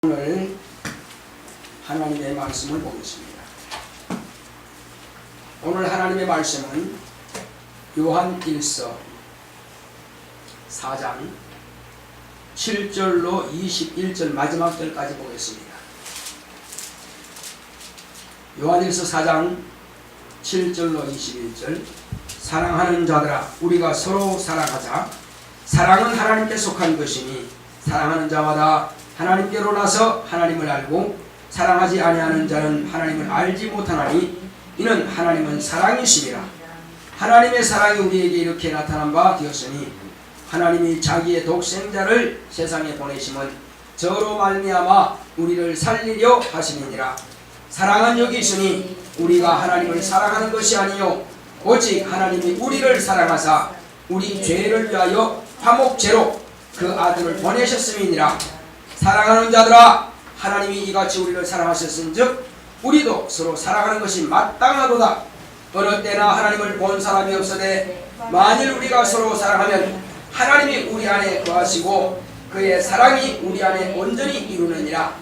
오늘 하나님의 말씀을 보겠습니다. 오늘 하나님의 말씀은 요한 1서 4장 7절로 21절 마지막 절까지 보겠습니다. 요한 1서 4장 7절로 21절 사랑하는 자들아 우리가 서로 사랑하자. 사랑은 하나님께 속한 것이니 사랑하는 자마다 하나님께로 나서 하나님을 알고 사랑하지 아니하는 자는 하나님을 알지 못하나니 이는 하나님은 사랑이심이라. 하나님의 사랑이 우리에게 이렇게 나타난 바 되었으니 하나님이 자기의 독생자를 세상에 보내심은 저로 말미암아 우리를 살리려 하심이니라. 사랑은 여기 있으니 우리가 하나님을 사랑하는 것이 아니요 오직 하나님이 우리를 사랑하사 우리 죄를 위하여 화목제로 그 아들을 보내셨음이니라. 사랑하는 자들아 하나님이 이같이 우리를 사랑하셨은즉 우리도 서로 사랑하는 것이 마땅하도다. 어느 때나 하나님을 본 사람이 없으되 만일 우리가 서로 사랑하면 하나님이 우리 안에 거하시고 그의 사랑이 우리 안에 온전히 이루느니라.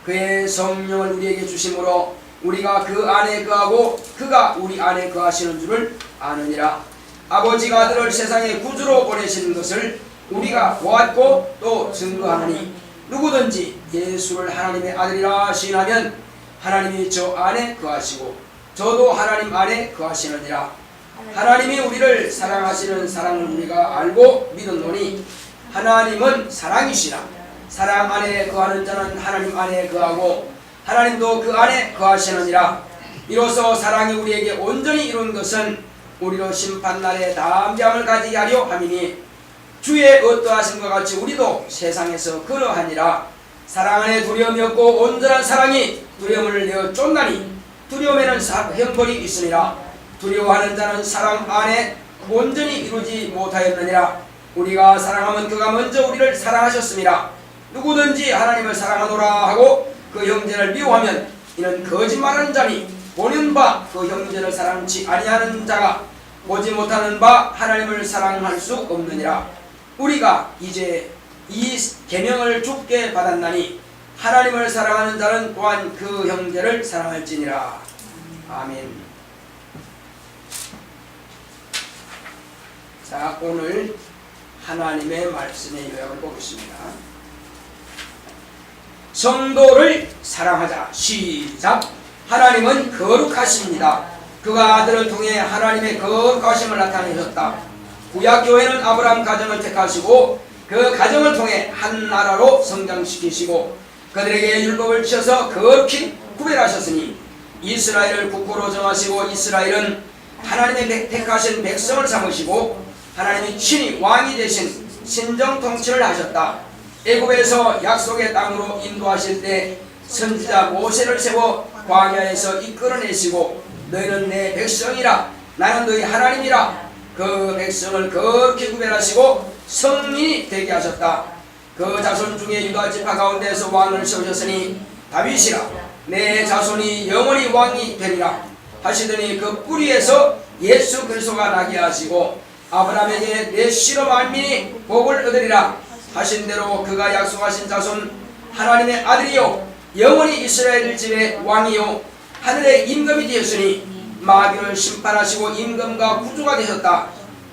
그의 성령을 우리에게 주심으로 우리가 그 안에 거하고 그가 우리 안에 거하시는 줄을 아느니라. 아버지가 아들을 세상에 구주로 보내시는 것을 우리가 보았고 또 증거하느니 누구든지 예수를 하나님의 아들이라 시인하면 하나님이 저 안에 거하시고 저도 하나님 안에 거하시느니라. 하나님이 우리를 사랑하시는 사랑을 우리가 알고 믿었노니 하나님은 사랑이시라. 사랑 안에 거하는 자는 하나님 안에 거하고 하나님도 그 안에 거하시느니라. 이로써 사랑이 우리에게 온전히 이룬 것은 우리로 심판날에 담대함을 가지게 하려 함이니 주의 어떠하심과 같이 우리도 세상에서 그러하니라. 사랑 안에 두려움이 없고 온전한 사랑이 두려움을 내어 쫓나니 두려움에는 형벌이 있으니라. 두려워하는 자는 사랑 안에 온전히 이루지 못하였느니라. 우리가 사랑하면 그가 먼저 우리를 사랑하셨음이라. 누구든지 하나님을 사랑하노라 하고 그 형제를 미워하면 이는 거짓말하는 자니 보는 바 그 형제를 사랑치 아니하는 자가 보지 못하는 바 하나님을 사랑할 수 없느니라. 우리가 이제 이 계명을 주께 받았나니 하나님을 사랑하는 자는 또한 그 형제를 사랑할지니라. 아멘. 자, 오늘 하나님의 말씀의 요약을 보겠습니다. 성도를 사랑하자. 시작. 하나님은 거룩하십니다. 그가 아들을 통해 하나님의 거룩하심을 나타내셨다. 구약교회는 아브라함 가정을 택하시고 그 가정을 통해 한 나라로 성장시키시고 그들에게 율법을 주셔서 거룩히 구별하셨으니 이스라엘을 국호로 정하시고 이스라엘은 하나님의 택하신 백성을 삼으시고 하나님이 친히 왕이 되신 신정 통치를 하셨다. 애굽에서 약속의 땅으로 인도하실 때 선지자 모세를 세워 광야에서 이끌어내시고 너희는 내 백성이라 나는 너희 하나님이라. 그 백성을 거룩히 구별하시고 성인이 되게 하셨다. 그 자손 중에 유다 지파 가운데서 왕을 세우셨으니 다윗이라 내 자손이 영원히 왕이 되리라 하시더니 그 뿌리에서 예수 그리스도가 나게 하시고 아브라함에게 내 씨로 만민이 복을 얻으리라 하신 대로 그가 약속하신 자손 하나님의 아들이요 영원히 이스라엘 집의 왕이요 하늘의 임금이 되었으니 마귀를 심판하시고 임금과 구주가 되셨다.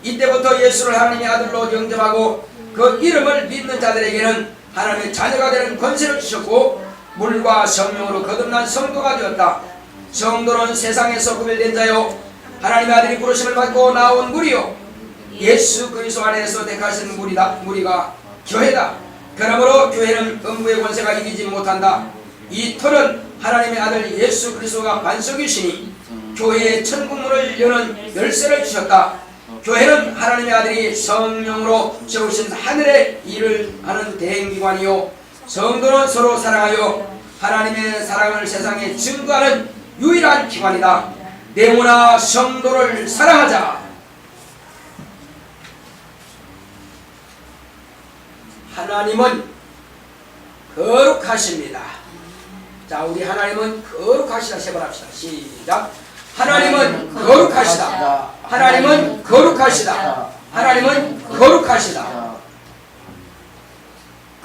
이때부터 예수를 하나님의 아들로 영접하고 그 이름을 믿는 자들에게는 하나님의 자녀가 되는 권세를 주셨고 물과 성령으로 거듭난 성도가 되었다. 성도는 세상에서 구별된 자요 하나님의 아들이 부르심을 받고 나온 무리요 예수 그리스도 안에서 택하신 무리가 교회다. 그러므로 교회는 음부의 권세가 이기지 못한다. 이 터는 하나님의 아들 예수 그리스도가 반석이시니 교회의 천국문을 여는 열쇠를 주셨다. 교회는 하나님의 아들이 성령으로 세우신 하늘의 일을 하는 대행기관이요 성도는 서로 사랑하여 하나님의 사랑을 세상에 증거하는 유일한 기관이다. 네모나 성도를 사랑하자. 하나님은 거룩하십니다. 자, 우리 하나님은 거룩하시다 세 번 합시다. 시작. 하나님은 거룩하시다. 하나님은 거룩하시다. 하나님은 거룩하시다.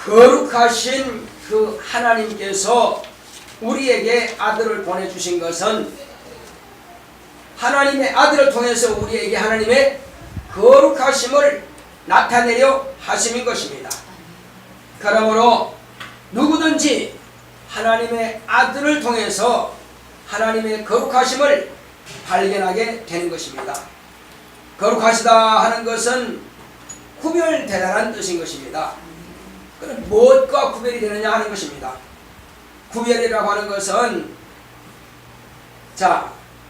거룩하신 그 하나님께서 우리에게 아들을 보내주신 것은 하나님의 아들을 통해서 우리에게 하나님의 거룩하심을 나타내려 하심인 것입니다. 그러므로 누구든지 하나님의 아들을 통해서 하나님의 거룩하심을 발견하게 되는 것입니다. 거룩하시다 하는 것은 구별되다라는 뜻인 것입니다. 그럼 무엇과 구별이 되느냐 하는 것입니다. 구별이라고 하는 것은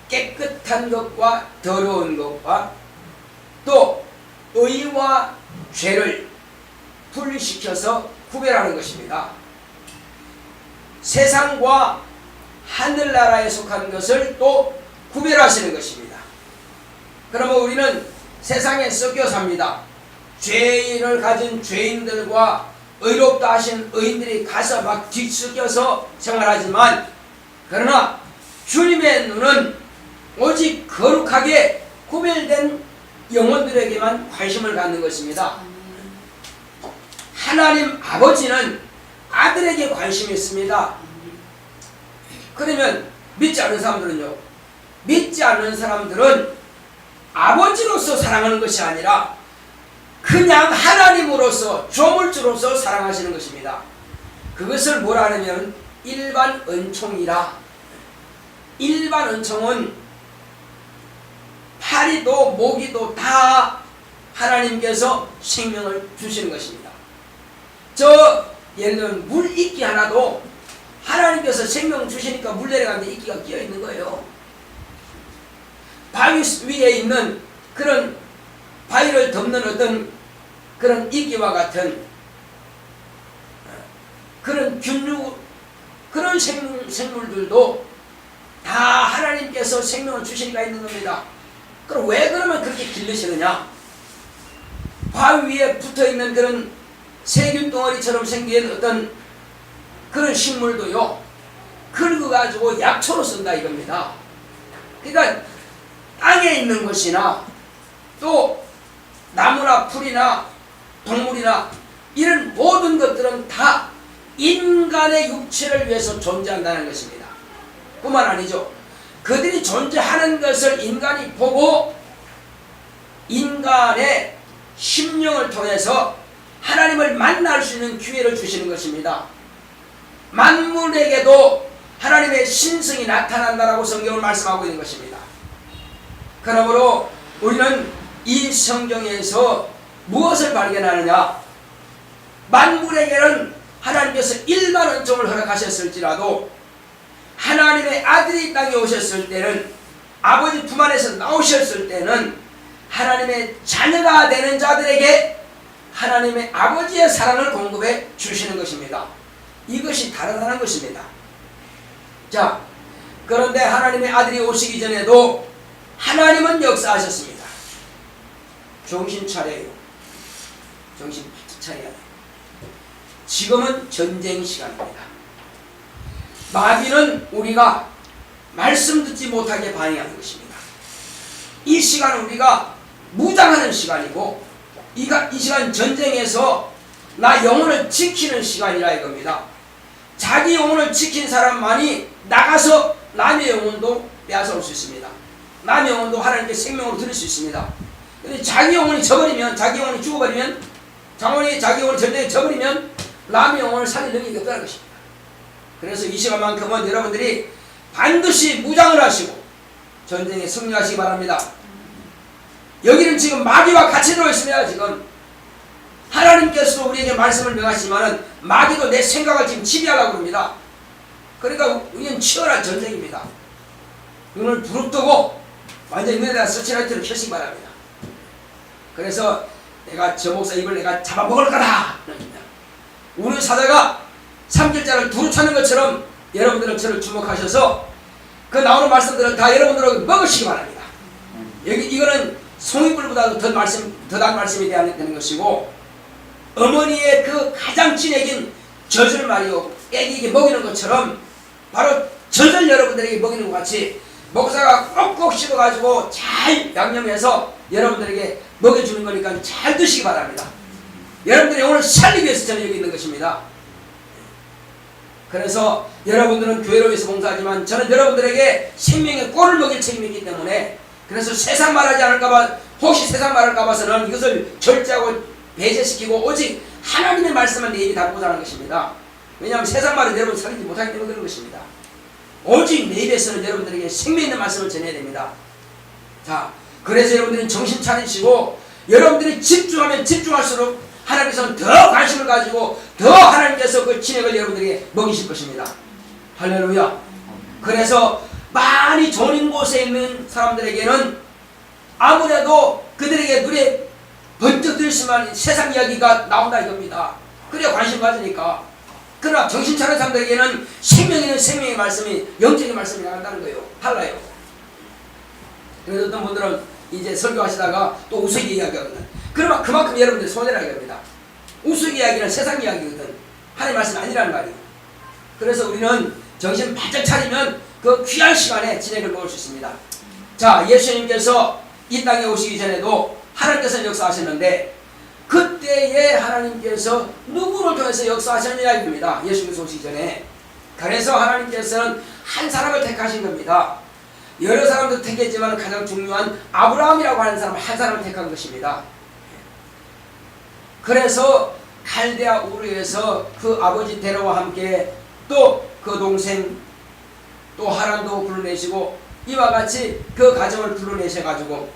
깨끗한 것과 더러운 것과 또 의와 죄를 분리시켜서 구별하는 것입니다. 세상과 하늘나라에 속한 것을 또 구별하시는 것입니다. 그러면 우리는 세상에 섞여 삽니다. 죄인을 가진 죄인들과 의롭다 하신 의인들이 가서 막 뒤섞여서 생활하지만, 그러나 주님의 눈은 오직 거룩하게 구별된 영혼들에게만 관심을 갖는 것입니다. 하나님 아버지는 아들에게 관심이 있습니다. 그러면 믿지 않는 사람들은요, 믿지 않는 사람들은 아버지로서 사랑하는 것이 아니라 그냥 하나님으로서 조물주로서 사랑하시는 것입니다. 그것을 뭐라 하냐면 일반 은총이라. 일반 은총은 파리도 모기도 다 하나님께서 생명을 주시는 것입니다. 예를 들면 물 이끼 하나도 하나님께서 생명을 주시니까 물 내려가는데 이끼가 끼어 있는 거예요. 바위 위에 있는 그런 바위를 덮는 어떤 그런 이끼와 같은 그런 균류, 그런 생물들도 다 하나님께서 생명을 주시니까 있는 겁니다. 그럼 왜 그러면 그렇게 길르시느냐? 바위 위에 붙어있는 그런 세균 덩어리처럼 생긴 어떤 그런 식물도요, 긁어가지고 약초로 쓴다 이겁니다. 그러니까 땅에 있는 것이나 또 나무나 풀이나 동물이나 이런 모든 것들은 다 인간의 육체를 위해서 존재한다는 것입니다. 뿐만 아니죠. 그들이 존재하는 것을 인간이 보고 인간의 심령을 통해서 하나님을 만날 수 있는 기회를 주시는 것입니다. 만물에게도 하나님의 신성이 나타난다라고 성경을 말씀하고 있는 것입니다. 그러므로 우리는 이 성경에서 무엇을 발견하느냐? 만물에게는 하나님께서 일반 은총을 허락하셨을지라도 하나님의 아들이 땅에 오셨을 때는, 아버지 품 안에서 나오셨을 때는 하나님의 자녀가 되는 자들에게 하나님의 아버지의 사랑을 공급해 주시는 것입니다. 이것이 다르다는 것입니다. 자, 그런데 하나님의 아들이 오시기 전에도 하나님은 역사하셨습니다. 정신 차려요. 정신 차려야 돼요. 지금은 전쟁 시간입니다. 마귀는 우리가 말씀 듣지 못하게 반응하는 것입니다. 이 시간은 우리가 무장하는 시간이고, 이 시간 전쟁에서 나 영혼을 지키는 시간이라 이겁니다. 자기 영혼을 지킨 사람만이 나가서 남의 영혼도 빼앗아올 수 있습니다. 남의 영혼도 하나님께 생명으로 드릴 수 있습니다. 근데 자기 영혼이 져버리면, 자기 영혼이 죽어버리면, 자기 영혼이 전쟁에 져버리면 남의 영혼을 살릴 능력이 없다는 것입니다. 그래서 이 시간만큼은 여러분들이 반드시 무장을 하시고 전쟁에 승리하시기 바랍니다. 여기는 지금 마귀와 같이 들어있습니다. 지금 하나님께서도 우리에게 말씀을 명하시지만 마귀도 내 생각을 지금 지배하려고 합니다. 그러니까 우리는 치열한 전쟁입니다. 눈을 부릅뜨고 완전히 눈에다 서치라이트를 켜시기 바랍니다. 그래서 내가 저 목사 입을 내가 잡아먹을 거다. 우리 사자가 삼킬자를 두루 차는 것처럼 여러분들은 저를 주목하셔서 그 나오는 말씀들을 다 여러분들은 먹으시기 바랍니다. 이거는 송이불보다도 더단 말씀이 되는 것이고, 어머니의 그 가장 진액인 젖을 말이요, 애기에게 먹이는 것처럼 바로 젖을 여러분들에게 먹이는 것 같이 목사가 꼭꼭 씹어가지고 잘 양념해서 여러분들에게 먹여주는 거니까 잘 드시기 바랍니다. 여러분들이 오늘 살리기 위해서 저는 여기 있는 것입니다. 그래서 여러분들은 교회로 위해서 봉사하지만 저는 여러분들에게 생명의 꼴을 먹일 책임이 있기 때문에, 그래서 세상 말하지 않을까봐, 혹시 세상 말할까봐서는 이것을 절제하고 배제시키고 오직 하나님의 말씀을 내 입에 담고자 하는 것입니다. 왜냐하면 세상 말은 여러분 살리지 못하기 때문에 그런 것입니다. 오직 내 입에서는 여러분들에게 생명 있는 말씀을 전해야 됩니다. 자, 그래서 여러분들은 정신 차리시고 여러분들이 집중하면 집중할수록 하나님께서는 더 관심을 가지고 더 하나님께서 그 진액을 여러분들에게 먹이실 것입니다. 할렐루야. 그래서 많이 좋은 곳에 있는 사람들에게는 아무래도 그들에게 눈에 번쩍 들수만 세상 이야기가 나온다 이겁니다. 그래야 관심 가지니까. 그러나 정신 차린 사람들에게는 생명 있는 생명의 말씀이, 영적인 말씀이 나간다는 거예요. 달라요. 그래서 어떤 분들은 이제 설교하시다가 또 우스갯 이야기하거든. 그러면 그만큼 여러분들 손해라 이겁니다. 우스갯 이야기는 세상 이야기거든. 하나님 말씀이 아니라는 말이에요. 그래서 우리는 정신 바짝 차리면 그 귀한 시간에 진액을 먹을 수 있습니다. 자, 예수님께서 이 땅에 오시기 전에도 하나님께서 역사하셨는데, 그때에 하나님께서 누구를 통해서 역사하셨느냐 이겁니다. 예수님께서 오시기 전에. 그래서 하나님께서는 한 사람을 택하신 겁니다. 여러 사람도 택했지만 가장 중요한 아브라함이라고 하는 사람 한 사람을 택한 것입니다. 그래서 갈대아 우르에서 그 아버지 데라와 함께 또 그 동생 또 하란도 불러내시고, 이와 같이 그 가정을 불러내셔가지고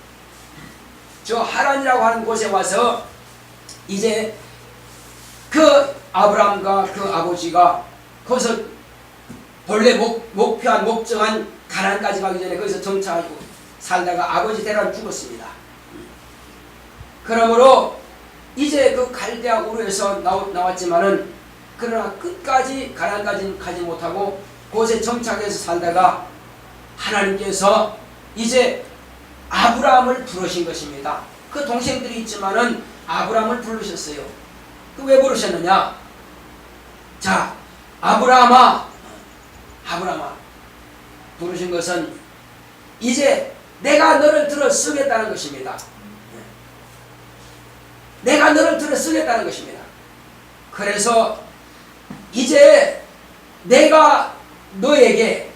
저 하란이라고 하는 곳에 와서 이제 그 아브라함과 그 아버지가 거기서 본래 목표한 목적한 가나안까지 가기 전에 거기서 정착하고 살다가 아버지 데라는 죽었습니다. 그러므로 이제 그 갈대아 우르에서 나왔지만은, 그러나 끝까지 가나안까지 가지 못하고 곳에 정착해서 살다가 하나님께서 이제 아브라함을 부르신 것입니다. 그 동생들이 있지만은 아브라함을 부르셨어요. 그 왜 부르셨느냐? 자, 아브라함아 부르신 것은 이제 내가 너를 들어 쓰겠다는 것입니다. 내가 너를 들어 쓰겠다는 것입니다. 그래서 이제 내가 너에게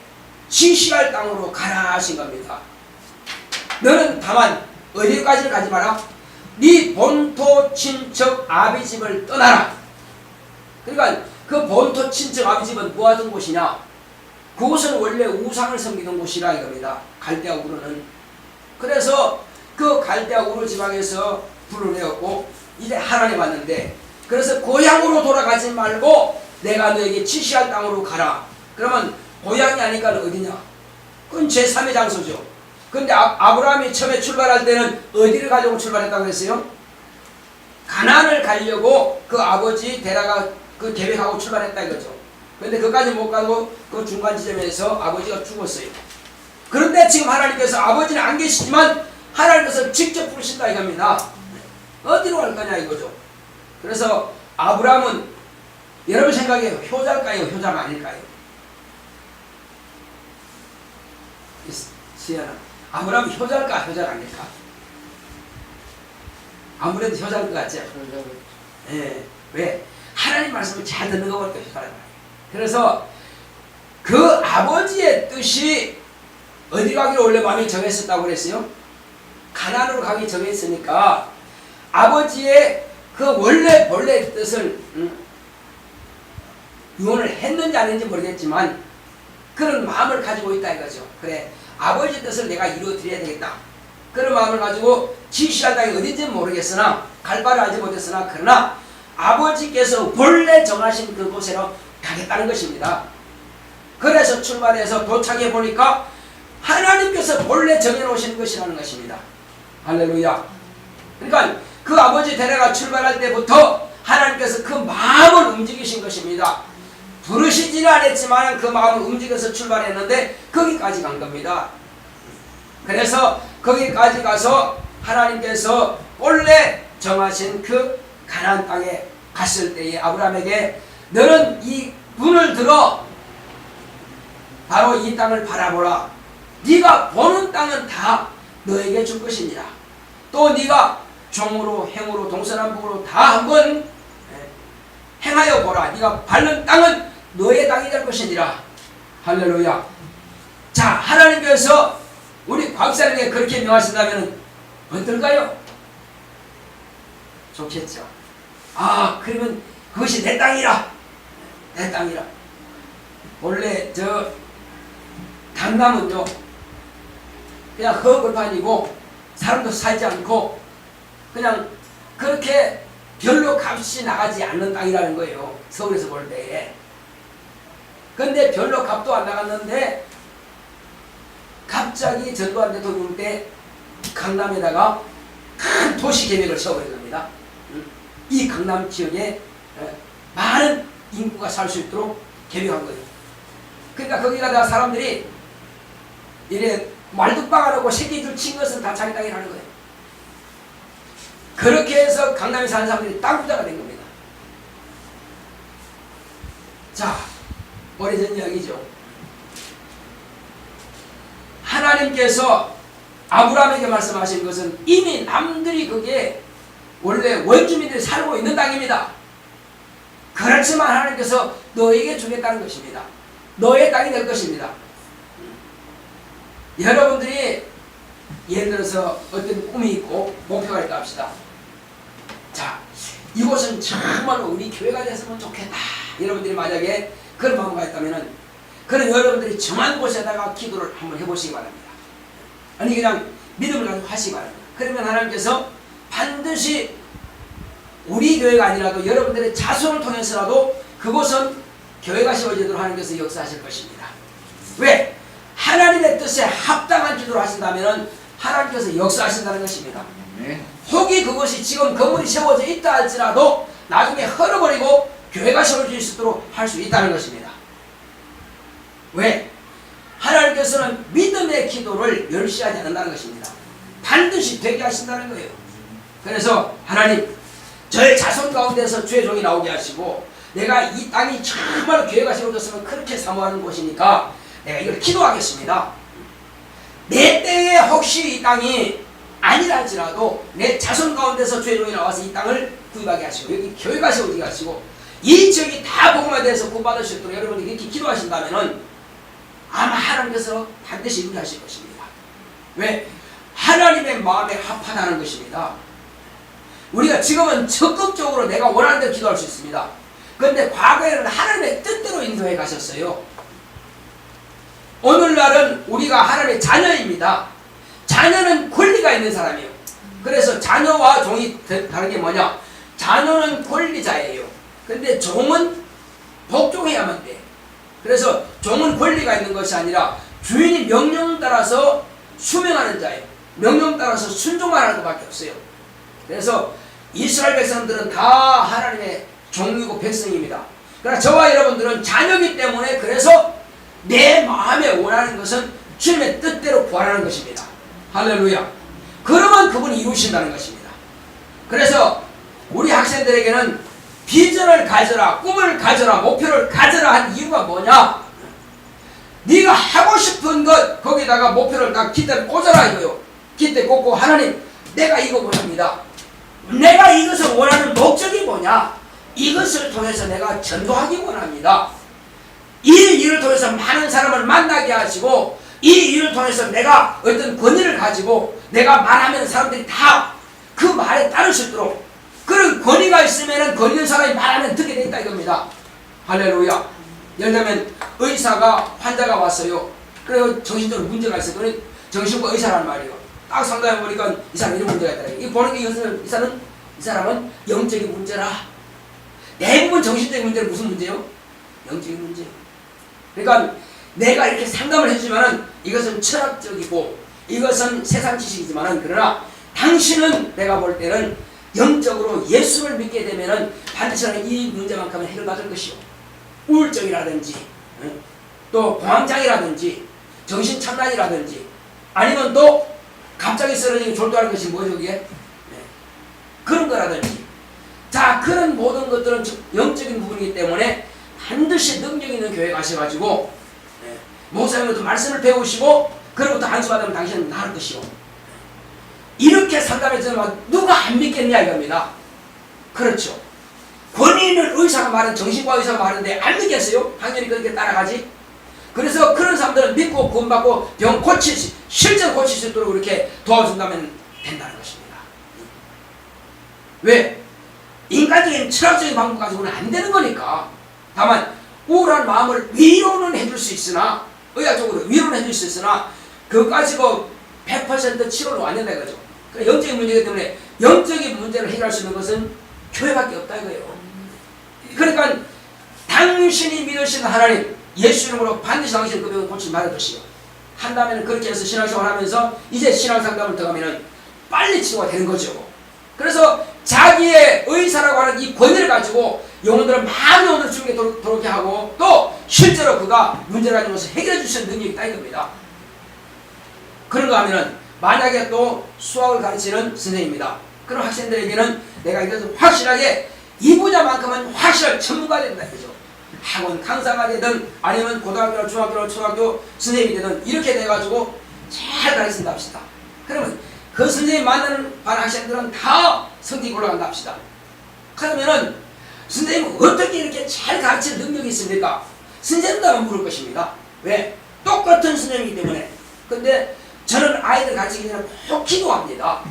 지시할 땅으로 가라 하신 겁니다. 너는 다만 어디까지를 가지 마라? 네 본토 친척 아비 집을 떠나라. 그러니까 그 본토 친척 아비 집은 뭐 하던 곳이냐? 그곳은 원래 우상을 섬기던 곳이라 이겁니다. 갈대아 우르는. 그래서 그 갈대아 우르 지방에서 불러내었고 이제 하란에 왔는데, 그래서 고향으로 돌아가지 말고 내가 너에게 지시할 땅으로 가라. 그러면 고향이 아니까 어디냐? 그건 제3의 장소죠. 근데 아브라함이 처음에 출발할 때는 어디를 가려고 출발했다고 그랬어요? 가나안을 가려고 그 아버지 데라가 그 계획하고 출발했다 이거죠. 근데 그까지 못 가고 그 중간 지점에서 아버지가 죽었어요. 그런데 지금 하나님께서 아버지는 안 계시지만 하나님께서 직접 부르신다 이겁니다. 어디로 갈 거냐 이거죠. 그래서 아브라함은 여러분 생각에 효자일까요? 효자가 아닐까요? 시연아, 아브라함이 효자일까? 효자가 아닐까? 아무래도 효자일 것 같죠? 예. 왜? 하나님 말씀을 잘 듣는 거 보니까 효자란 말이에요. 그래서 그 아버지의 뜻이 어디 가기로 원래 마음이 정했었다고 그랬어요? 가나안으로 가기 정했으니까 아버지의 그 본래 뜻을 유언을 했는지 안 했는지 모르겠지만 그런 마음을 가지고 있다 이거죠. 그래, 아버지 뜻을 내가 이루어드려야 되겠다. 그런 마음을 가지고 지시할 땅이 어딘지는 모르겠으나 갈 바를 알지 못했으나 그러나 아버지께서 본래 정하신 그곳으로 가겠다는 것입니다. 그래서 출발해서 도착해 보니까 하나님께서 본래 정해놓으신 것이라는 것입니다. 할렐루야. 그러니까 그 아버지 데려가 출발할 때부터 하나님께서 그 마음을 움직이신 것입니다. 부르시지는 않았지만 그 마음을 움직여서 출발했는데 거기까지 간 겁니다. 그래서 거기까지 가서 하나님께서 본래 정하신 그 가나안 땅에 갔을 때에 아브라함에게 너는 이 눈을 들어 바로 이 땅을 바라보라. 네가 보는 땅은 다 너에게 줄 것이니라. 또 네가 종으로 행으로 동서남북으로 다 한번 행하여 보라. 네가 밟는 땅은 너의 땅이 될 것이니라. 할렐루야. 자, 하나님께서 우리 곽사님에게 그렇게 명하신다면 어떨까요? 좋겠죠. 아, 그러면 그것이 내 땅이라. 내 땅이라. 원래 저 강남은요, 그냥 허벌판이고 사람도 살지 않고 그냥 그렇게 별로 값이 나가지 않는 땅이라는 거예요. 서울에서 볼 때에. 근데 별로 값도 안 나갔는데 갑자기 전두환 대통령 때 강남에다가 큰 도시 계획을 세워버린 겁니다. 이 강남 지역에 많은 인구가 살 수 있도록 계획한 거예요. 그러니까 거기다가 사람들이 이래 말뚝박 안 하고 새끼줄 친 것은 다 자기 땅이라는 거예요. 그렇게 해서 강남에 사는 사람들이 땅 부자가 된 겁니다. 자, 오래전 이야기죠. 하나님께서 아브라함에게 말씀하신 것은 이미 남들이 그게 원래 원주민들이 살고 있는 땅입니다. 그렇지만 하나님께서 너에게 주겠다는 것입니다. 너의 땅이 될 것입니다. 여러분들이 예를 들어서 어떤 꿈이 있고 목표가 있다 합시다. 자, 이곳은 정말 우리 교회가 됐으면 좋겠다. 여러분들이 만약에 그런 마음가 있다면은 그런 여러분들이 정한 곳에다가 기도를 한번 해보시기 바랍니다. 아니 그냥 믿음을 가지고 하시기 바랍니다. 그러면 하나님께서 반드시 우리 교회가 아니라도 여러분들의 자손을 통해서라도 그곳은 교회가 세워지도록 하나님께서 역사하실 것입니다. 왜? 하나님의 뜻에 합당한 기도를 하신다면 하나님께서 역사하신다는 것입니다. 혹이 그것이 지금 건물이 세워져 있다 할지라도 나중에 헐어버리고 교회가 세워질 수 있도록 할 수 있다는 것입니다. 왜? 하나님께서는 믿음의 기도를 멸시하지 않는다는 것입니다. 반드시 되게 하신다는 거예요. 그래서 하나님, 저의 자손 가운데서 주의 종이 나오게 하시고 내가 이 땅이 정말 교회가 세워졌으면 그렇게 사모하는 곳이니까 내가 이걸 기도하겠습니다. 내 때에 혹시 이 땅이 아니라 할지라도 내 자손 가운데서 주의 종이 나와서 이 땅을 구입하게 하시고 여기 교회가 세워지게 하시고 이 지역이 다 복음에 대해서 구원받을 수 있도록 여러분이 이렇게 기도하신다면 아마 하나님께서 반드시 이루게 하실 것입니다. 왜? 하나님의 마음에 합하다는 것입니다. 우리가 지금은 적극적으로 내가 원하는 대로 기도할 수 있습니다. 그런데 과거에는 하나님의 뜻대로 인도해 가셨어요. 오늘날은 우리가 하나님의 자녀입니다. 자녀는 권리가 있는 사람이에요. 그래서 자녀와 종이 다른 게 뭐냐? 자녀는 권리자예요. 근데 종은 복종해야만 돼. 그래서 종은 권리가 있는 것이 아니라 주인이 명령 따라서 수명하는 자예요. 명령 따라서 순종만 하는 것밖에 없어요. 그래서 이스라엘 백성들은 다 하나님의 종이고 백성입니다. 그러나 저와 여러분들은 자녀이기 때문에 그래서 내 마음에 원하는 것은 주님의 뜻대로 구하라는 것입니다. 할렐루야. 그러면 그분이 이루신다는 것입니다. 그래서 우리 학생들에게는 비전을 가져라, 꿈을 가져라, 목표를 가져라 한 이유가 뭐냐? 네가 하고 싶은 것 거기다가 목표를 딱 깃대를 꽂아라 이거요. 깃대 꽂고 하나님 내가 이거 원합니다. 내가 이것을 원하는 목적이 뭐냐? 이것을 통해서 내가 전도하기 원합니다. 이 일을 통해서 많은 사람을 만나게 하시고 이 일을 통해서 내가 어떤 권위를 가지고 내가 말하면 사람들이 다 그 말에 따를 수 있도록 그런 권위가 있으면 권위 있는 사람이 말하면 듣게 돼 있다 이겁니다. 할렐루야. 예를 들면 의사가 환자가 왔어요. 그래서 정신적으로 문제가 있어요. 그래 정신과 의사란 말이에요. 딱 상담해 보니까 이 사람 이런 문제가 있다. 이 보는 게 이 사람은 영적인 문제라. 대부분 정신적인 문제는 무슨 문제요? 영적인 문제. 그러니까 내가 이렇게 상담을 해주지만은 이것은 철학적이고 이것은 세상 지식이지만은 그러나 당신은 내가 볼 때는 영적으로 예수를 믿게 되면은 반드시 이 문제만큼은 해결받을 것이요. 우울증이라든지 또 공황장애라든지 정신착란이라든지 아니면 또 갑자기 쓰러지고 졸도하는 것이 뭐죠 그게? 그런 거라든지 자 그런 모든 것들은 영적인 부분이기 때문에 반드시 능력 있는 교회 가셔가지고 목사님부터 말씀을 배우시고 그로부터 안수받으면 당신은 나을 것이고 이렇게 상담해서 누가 안 믿겠냐 이겁니다. 그렇죠. 권위 있는 의사가 말은 정신과 의사가 말하는데 안 믿겠어요? 당연히 그렇게 따라가지. 그래서 그런 사람들은 믿고 구원받고 병 실제로 고칠 수 있도록 이렇게 도와준다면 된다는 것입니다. 왜? 인간적인 철학적인 방법 가지고는 안 되는 거니까. 다만 우울한 마음을 위로는 해줄 수 있으나, 의학적으로 위로는 해줄 수 있으나 그거 가지고 100% 치료는 안 된다 이거죠. 그러니까 영적인 문제이기 때문에 영적인 문제를 해결할 수 있는 것은 교회밖에 없다 이거예요. 그러니까 당신이 믿으시는 하나님, 예수 이름으로 반드시 당신 그 병을 고침 받아주시오. 한다면 그렇게 해서 신앙생활 하면서 이제 신앙상담을 들어가면 빨리 치료가 되는 거죠. 그래서 자기의 의사라고 하는 이 권위를 가지고 영혼들은 많은 영혼들을 주님께 돌아오게 하고 또 실제로 그가 문제를 가지고 해결해 주시는 능력이 있다 이겁니다. 그런가 하면은 만약에 또 수학을 가르치는 선생님입니다. 그런 학생들에게는 내가 이것을 확실하게 이 분야만큼은 확실한 전문가가 된다 이거죠. 학원 강사가 되든 아니면 고등학교나 중학교나 초등학교 선생님이 되든 이렇게 돼가지고 잘 가르친다 합시다. 그러면 그 선생님 만나는 반 학생들은 다 성적이 올라간다 합시다. 그러면은 선생님은 어떻게 이렇게 잘 가르치는 능력이 있습니까? 선생님들만 물을 것입니다. 왜? 똑같은 선생님이기 때문에. 근데 저는 아이들 가르치기 전에 꼭 기도합니다.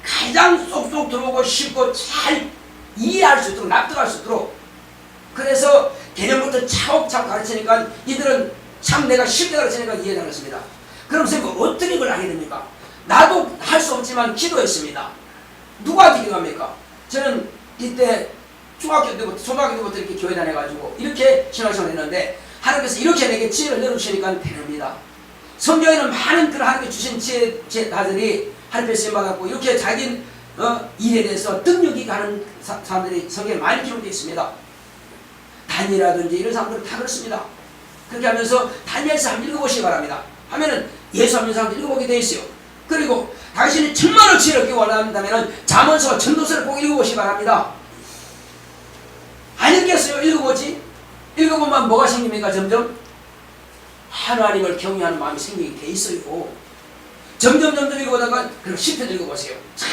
가장 쏙쏙 들어오고 쉽고 잘 이해할 수 있도록 납득할 수 있도록. 그래서 개념부터 차곡차곡 가르치니까 이들은 참 내가 쉽게 가르치니까 이해되었습니다. 그럼 선생님 어떻게 이걸 하게 됩니까? 나도 할 수 없지만 기도했습니다. 누구한테 기도합니까? 저는 이때 중학교 때부터 초등학교 때부터 이렇게 교회 다녀가지고 이렇게 신앙생활을 했는데 하나님께서 이렇게 내게 지혜를 내려주시니까 됩니다. 성경에는 많은 그런 하나님께 주신 지혜다들이 하나님께 쓰임받았고 이렇게 자기 일에 대해서 능력이 가는 사람들이 성경에 많이 기록되어 있습니다. 다니엘이라든지 이런 사람들은 다 그렇습니다. 그렇게 하면서 다니엘서 한번 읽어보시기 바랍니다. 하면은 예수 하는 사람들 읽어보게 되어 있어요. 그리고 당신이 정말로 지혜를 얻기 원한다면 잠언서와 전도서를 꼭 읽어보시기 바랍니다. 안 읽겠어요? 읽어보지? 읽어보면 뭐가 생깁니까? 점점 하나님을 경외하는 마음이 생기게 돼 있어요. 점점 읽어보다가 그럼 시편 읽어보세요. 참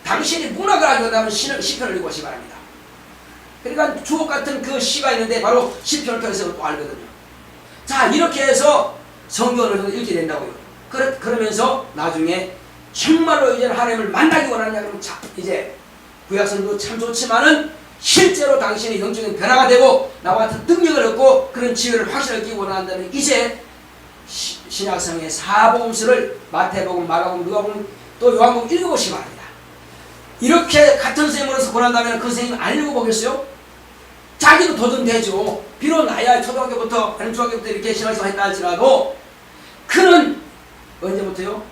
당신이 문학을 하게 된다면 시편을 읽어보시기 바랍니다. 그러니까 주옥 같은 그 시가 있는데 바로 시편을 통해서 또 알거든요. 자 이렇게 해서 성경을 읽게 된다고요. 그러면서 나중에 정말로 이제 하나님을 만나기 원하느냐 그러면 이제 구약성도 참 좋지만은 실제로 당신의 영적인 변화가 되고 나와 같은 능력을 얻고 그런 지혜를 확실하게 얻기 원한다면 이제 신약성의 사복음서를 마태복음, 마가복음, 누가복음 또 요한복음 읽어보시기 바랍니다. 이렇게 같은 선생님으로서 권한다면 그 선생님 안 읽어보겠어요? 자기도 도전되죠. 비록 나야 초등학교부터 아니면 중학교부터 이렇게 신앙생활 했다 할지라도 그는 언제부터요?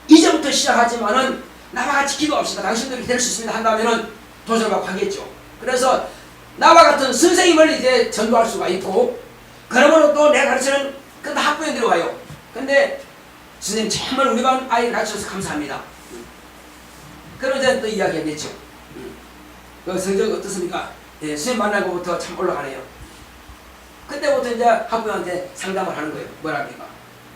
이제부터 시작하지만은 나와 같이 기도합시다. 당신들이 될 수 있습니다. 한다면은 도전하고 하겠죠. 그래서 나와 같은 선생님을 이제 전도할 수가 있고 그러므로 또 내가 가르치는 그 학부형들이 와요. 근데 선생님 정말 우리 반 아이를 가르쳐서 감사합니다. 그럼 이제 또 이야기하겠죠. 그 성적 어떻습니까? 예, 선생님 만나고부터 참 올라가네요. 그때부터 이제 학부형한테 상담을 하는 거예요. 뭐랍니까?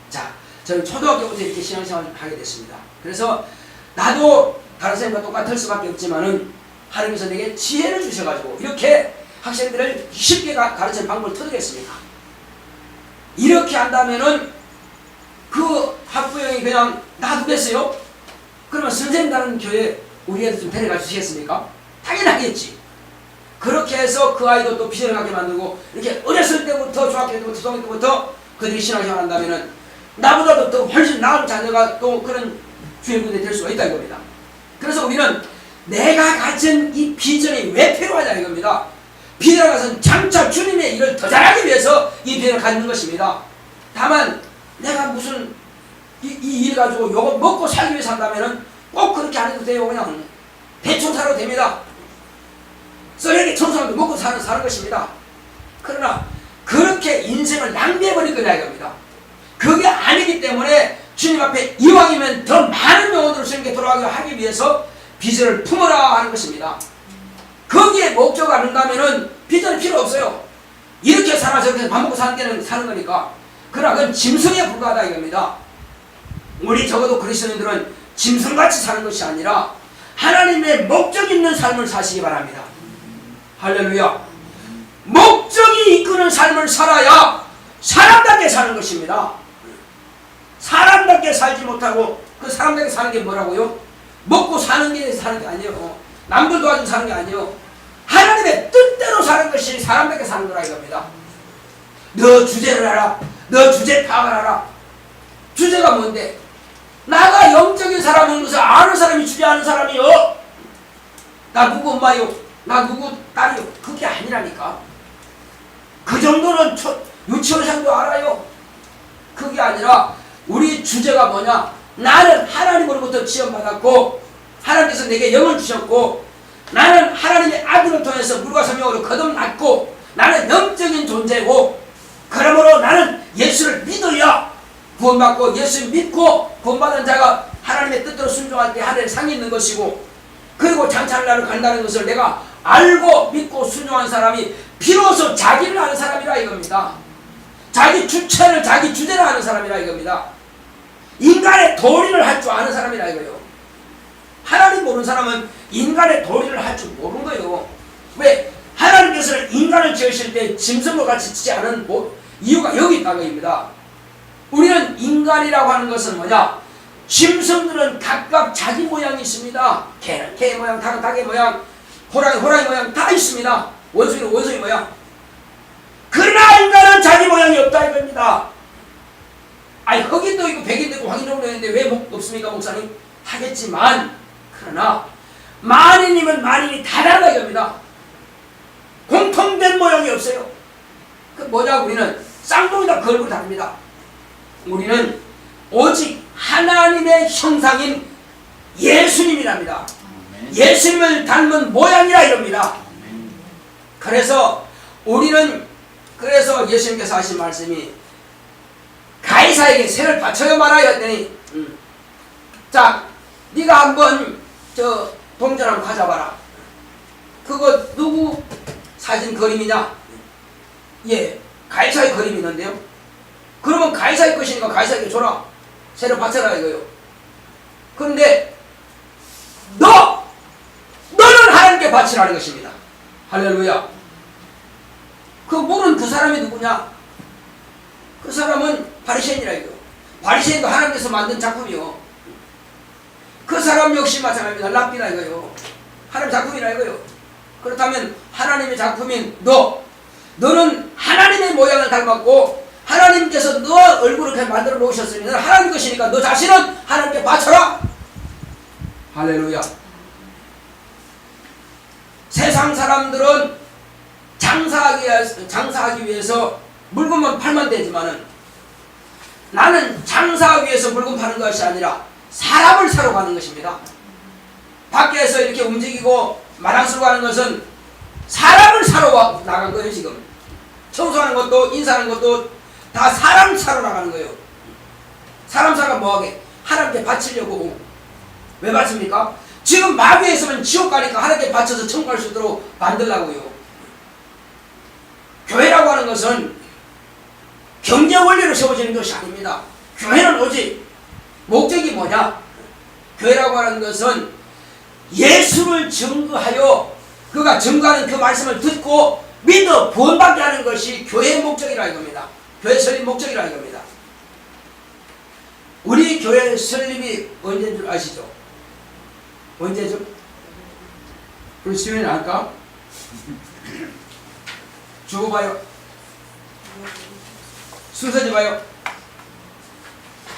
자, 저는 초등학교부터 이렇게 신앙생활을 하게 됐습니다. 그래서 나도 다른 선생님과 똑같을 수밖에 없지만은 하나님께서 내게 지혜를 주셔가지고 이렇게 학생들을 쉽게 가르치는 방법을 터득했습니다. 이렇게 한다면은 그 학부형이 그냥 놔두겠어요? 그러면 선생님 다른 교회 우리한테 좀 데려가 주시겠습니까? 당연하겠지. 그렇게 해서 그 아이도 또 비전을 갖게 만들고 이렇게 어렸을 때부터 중학교 때부터 초등학교 때부터 그들이 신앙생활 한다면은 나보다도 더 훨씬 나은 자녀가 또 그런 주인공이 될 수가 있다 이겁니다. 그래서 우리는 내가 가진 이 비전이 왜 필요하냐 이겁니다. 비전을 가진 장차 주님의 일을 더 잘하기 위해서 이 비전을 갖는 것입니다. 다만 내가 무슨 이 일 가지고 요거 먹고 살기 위해서 한다면은 꼭 그렇게 안 해도 돼요. 그냥 대충 살아도 됩니다. 쓰레기 청소하면서 먹고 사는 것입니다. 그러나 그렇게 인생을 낭비해버릴 거냐 이겁니다. 그게 아니기 때문에 주님 앞에 이왕이면 더 많은 영혼들을 주님께 돌아가게 하기 위해서 비전을 품어라 하는 것입니다. 거기에 목적을 안 한다면은 비전이 필요 없어요. 이렇게 살아 저렇게 밥 먹고 사는 데는 사는 거니까. 그러나 그건 짐승에 불과하다 이겁니다. 우리 적어도 그리스도인들은 짐승같이 사는 것이 아니라 하나님의 목적 있는 삶을 사시기 바랍니다. 할렐루야. 목적이 이끄는 삶을 살아야 사람답게 사는 것입니다. 사람답게 살지 못하고 그 사람답게 사는 게 뭐라고요? 먹고 사는 게 사는 게 아니에요. 남들 도와주고 사는 게 아니에요. 하나님의 뜻대로 사는 것이 사람답게 사는 거라 이겁니다. 너 주제를 알아. 너 주제 파악을 알아. 주제가 뭔데? 나가 영적인 사람인 것을 아는 사람이 주제 아는 사람이요. 나 누구 엄마요. 나 누구 딸이요. 그게 아니라니까. 그 정도는 유치원생도 알아요. 그게 아니라 우리 주제가 뭐냐? 나는 하나님으로부터 지원받았고 하나님께서 내게 영을 주셨고 나는 하나님의 아들을 통해서 물과 성령으로 거듭났고 나는 영적인 존재고 그러므로 나는 예수를 믿어야 구원받고 예수 믿고 구원받은 자가 하나님의 뜻대로 순종할 때 하늘에 상이 있는 것이고 그리고 장차를 나를 간다는 것을 내가 알고 믿고 순종한 사람이 비로소 자기를 아는 사람이라 이겁니다. 자기 주체를 자기 주제를 아는 사람이라 이겁니다. 인간의 도리를 할 줄 아는 사람이라 이거예요. 하나님 모르는 사람은 인간의 도리를 할 줄 모르는 거예요. 왜? 하나님께서는 인간을 지으실 때 짐승과 같이 지지 않은 이유가 여기 있다는 겁니다. 우리는 인간이라고 하는 것은 뭐냐? 짐승들은 각각 자기 모양이 있습니다. 개는 개 모양, 닭은 닭의 모양, 호랑이 모양 다 있습니다. 원숭이는 원숭이 모양. 그러나 인간은 자기 모양이 없다 이겁니다. 아니 흑인도 있고 백인도 있고 황인종도 있는데 왜 없습니까 목사님? 하겠지만 그러나 만인이면 만인이 다르다 이겁니다. 공통된 모양이 없어요. 그 뭐냐? 우리는 쌍둥이다 그 얼굴이 다릅니다. 우리는 오직 하나님의 형상인 예수님이랍니다. 예수님을 닮은 모양이라 이럽니다. 그래서 우리는 그래서 예수님께서 하신 말씀이 가이사에게 세를 바쳐요 말아요 했더니 자 네가 한번 저 동전 한번 가져봐라. 그거 누구 사진 그림이냐? 예, 가이사의 그림이 있는데요. 그러면 가이사의 것이니까 가이사에게 줘라. 세를 바쳐라 이거요. 그런데 너는 하나님께 바치라는 것입니다. 할렐루야. 그 물은 그 사람이 누구냐? 그 사람은 바리새인이라 이거요. 바리새인도 하나님께서 만든 작품이요. 그 사람 역시 마찬가지입니다. 랍비라 이거요. 하나님 작품이라 이거요. 그렇다면 하나님의 작품인 너는 하나님의 모양을 닮았고 하나님께서 너 얼굴을 그렇게 만들어 놓으셨으니 너는 하나님 것이니까 너 자신은 하나님께 바쳐라. 할렐루야. 세상 사람들은 장사하기 위해서 물건만 팔면 되지만은 나는 장사하기 위해서 물건 파는 것이 아니라 사람을 사러 가는 것입니다. 밖에서 이렇게 움직이고 마당스로 가는 것은 사람을 사러 나간 거예요. 지금 청소하는 것도 인사하는 것도 다 사람 사러 나가는 거예요. 사람 사러 뭐하게? 하나님께 바치려고. 왜 바칩니까? 지금 마귀에 있으면 지옥 가니까 하나님께 바쳐서 천국 갈 수 있도록 만들라고요. 교회라고 하는 것은 경제 원리로 세워지는 것이 아닙니다. 교회는 오직 목적이 뭐냐? 교회라고 하는 것은 예수를 증거하여 그가 증거하는 그 말씀을 듣고 믿어 구원받게 하는 것이 교회의 목적이라 이겁니다. 교회 설립 목적이라 이겁니다. 우리 교회 설립이 언제인 줄 아시죠? 언제죠? 우리 시간이 나을까? 죽어봐요. 순서지 봐요.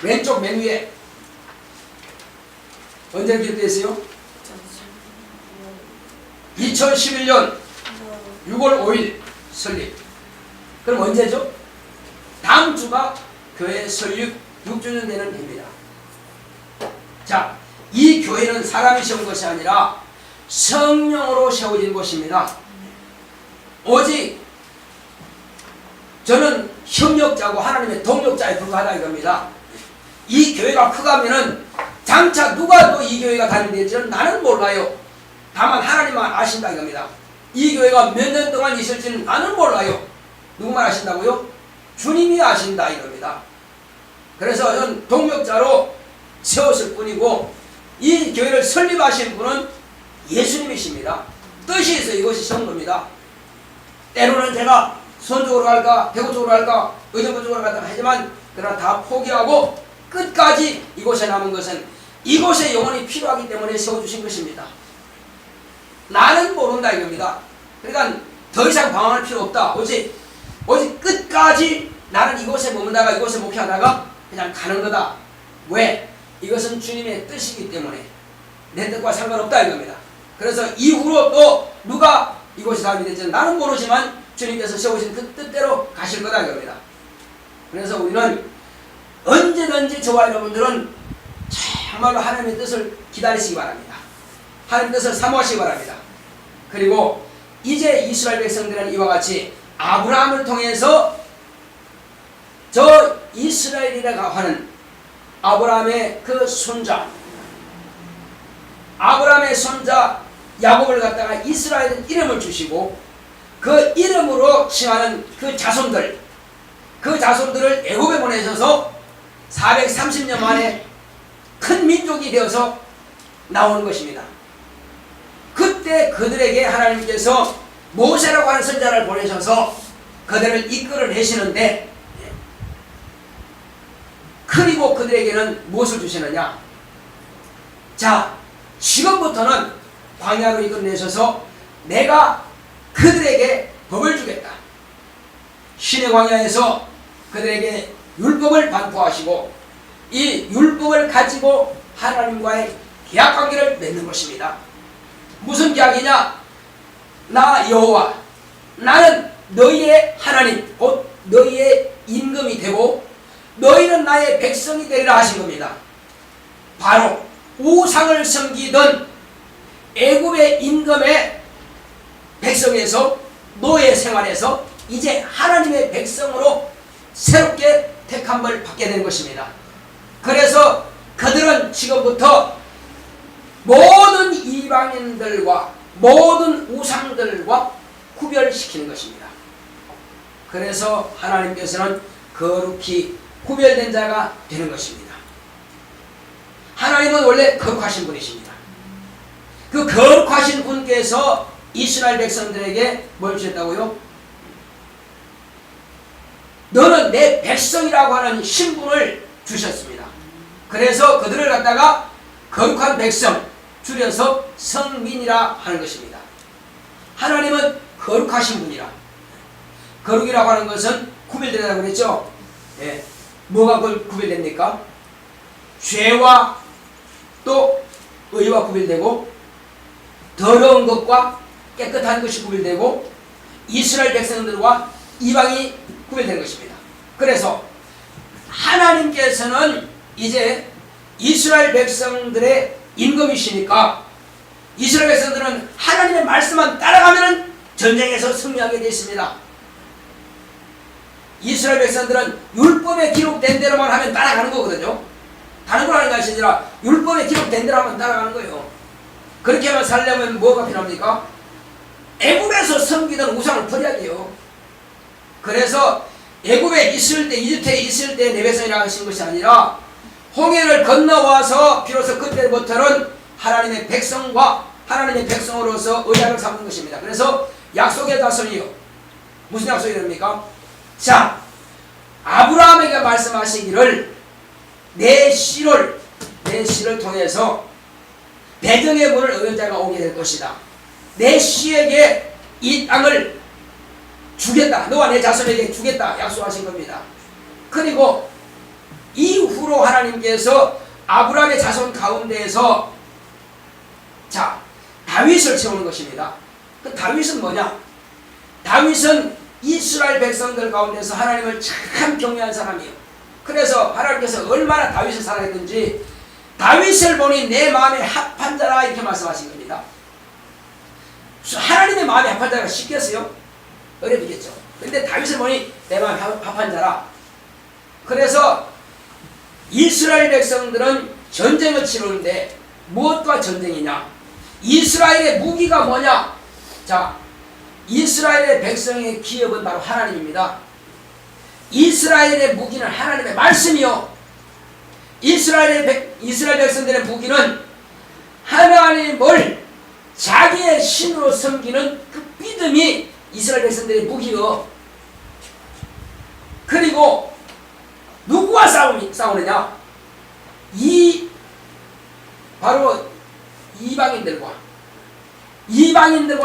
왼쪽 맨 위에 언제 기록되어 2011년 6월 5일 설립. 그럼 언제죠? 다음 주가 교회 설립 6주년 되는 해입니다. 자, 이 교회는 사람이 세운 것이 아니라 성령으로 세워진 곳입니다. 오직 저는 협력자고 하나님의 동력자에 불과하다 이겁니다. 이 교회가 크가면은 장차 누가 또 이 교회가 다니는지는 나는 몰라요. 다만 하나님만 아신다 이겁니다. 이 교회가 몇 년 동안 있을지는 나는 몰라요. 누구만 아신다고요? 주님이 아신다 이겁니다. 그래서 저는 동력자로 세웠을 뿐이고 이 교회를 설립하신 분은 예수님이십니다. 뜻이 있어 이것이 선 겁니다. 때로는 제가 선쪽으로 갈까 대구 쪽으로 갈까 의정부 쪽으로 갈까 하지만 그러나 다 포기하고 끝까지 이곳에 남은 것은 이곳에 영혼이 필요하기 때문에 세워주신 것입니다. 나는 모른다 이겁니다. 그러니까 더 이상 방황할 필요 없다. 오직 끝까지 나는 이곳에 머문다가 이곳에 목회하다가 그냥 가는 거다. 왜? 이것은 주님의 뜻이기 때문에 내 뜻과 상관없다 이겁니다. 그래서 이후로 또 누가 이곳에 사람이 될지는 나는 모르지만 주님께서 세우신 그 뜻대로 가실 거다 이겁니다. 그래서 우리는 언제든지 저와 여러분들은 정말로 하나님의 뜻을 기다리시기 바랍니다. 하나님의 뜻을 사모하시기 바랍니다. 그리고 이제 이스라엘 백성들은 이와 같이 아브라함을 통해서 저 이스라엘이라고 하는 아브라함의 그 손자 야곱을 갖다가 이스라엘 이름을 주시고 그 이름으로 칭하는 그 자손들을 애굽에 보내셔서 430년 만에 큰 민족이 되어서 나오는 것입니다. 그때 그들에게 하나님께서 모세라고 하는 선자를 보내셔서 그들을 이끌어내시는데 그리고 그들에게는 무엇을 주시느냐? 자, 지금부터는 광야로 이끌어내셔서 내가 그들에게 법을 주겠다. 신의 광야에서 그들에게 율법을 반포하시고 이 율법을 가지고 하나님과의 계약관계를 맺는 것입니다. 무슨 계약이냐? 나 여호와 나는 너희의 하나님 곧 너희의 임금이 되고 너희는 나의 백성이 되리라 하신 겁니다. 바로 우상을 섬기던 애굽의 임금의 백성에서 노예 생활에서 이제 하나님의 백성으로 새롭게 택함을 받게 된 것입니다. 그래서 그들은 지금부터 모든 이방인들과 모든 우상들과 구별시키는 것입니다. 그래서 하나님께서는 거룩히 구별된 자가 되는 것입니다. 하나님은 원래 거룩하신 분이십니다. 그 거룩하신 분께서 이스라엘 백성들에게 뭘 주셨다고요? 너는 내 백성이라고 하는 신분을 주셨습니다. 그래서 그들을 갖다가 거룩한 백성, 줄여서 성민이라 하는 것입니다. 하나님은 거룩하신 분이라. 거룩이라고 하는 것은 구별되다고 그랬죠? 예. 뭐가 구별됩니까? 죄와 또 의와 구별되고 더러운 것과 깨끗한 것이 구별되고 이스라엘 백성들과 이방이 구별된 것입니다. 그래서 하나님께서는 이제 이스라엘 백성들의 임금이시니까 이스라엘 백성들은 하나님의 말씀만 따라가면 전쟁에서 승리하게 되어 있습니다. 이스라엘 백성들은 율법에 기록된 대로만 하면 따라가는 거거든요. 다른 걸 하는 것이 아니라 율법에 기록된 대로 하면 따라가는 거예요. 그렇게만 살려면 뭐가 필요합니까? 애굽에서 섬기던 우상을 버려야 돼요. 그래서 애굽에 있을 때, 이집트에 있을 때 내 백성이라고 하신 것이 아니라 홍해를 건너와서 비로소 그때부터는 하나님의 백성과 하나님의 백성으로서 의약을 삼는 것입니다. 그래서 약속의 자손이요. 무슨 약속이 됩니까? 자, 아브라함에게 말씀하시기를 내 씨를 통해서 배경의 문을 얻은 자가 오게 될 것이다. 내 씨에게 이 땅을 주겠다. 너와 내 자손에게 주겠다. 약속하신 겁니다. 그리고 이후로 하나님께서 아브라함의 자손 가운데에서 자, 다윗을 세우는 것입니다. 그 다윗은 뭐냐? 다윗은 이스라엘 백성들 가운데서 하나님을 참 경외한 사람이에요. 그래서 하나님께서 얼마나 다윗을 사랑했는지 다윗을 보니 내 마음에 합한 자라 이렇게 말씀하신 겁니다. 하나님의 마음에 합한 자가 쉽겠어요? 어렵겠죠. 근데 다윗을 보니 내 마음에 합한 자라. 그래서 이스라엘 백성들은 전쟁을 치르는데 무엇과 전쟁이냐? 이스라엘의 무기가 뭐냐? 자, 이스라엘의 백성의 기업은 바로 하나님입니다. 이스라엘의 무기는 하나님의 말씀이요. 이스라엘 백성들의 무기는 하나님을 자기의 신으로 섬기는 그 믿음이 이스라엘 백성들의 무기요. 그리고 누구와 싸우느냐? 바로 이방인들과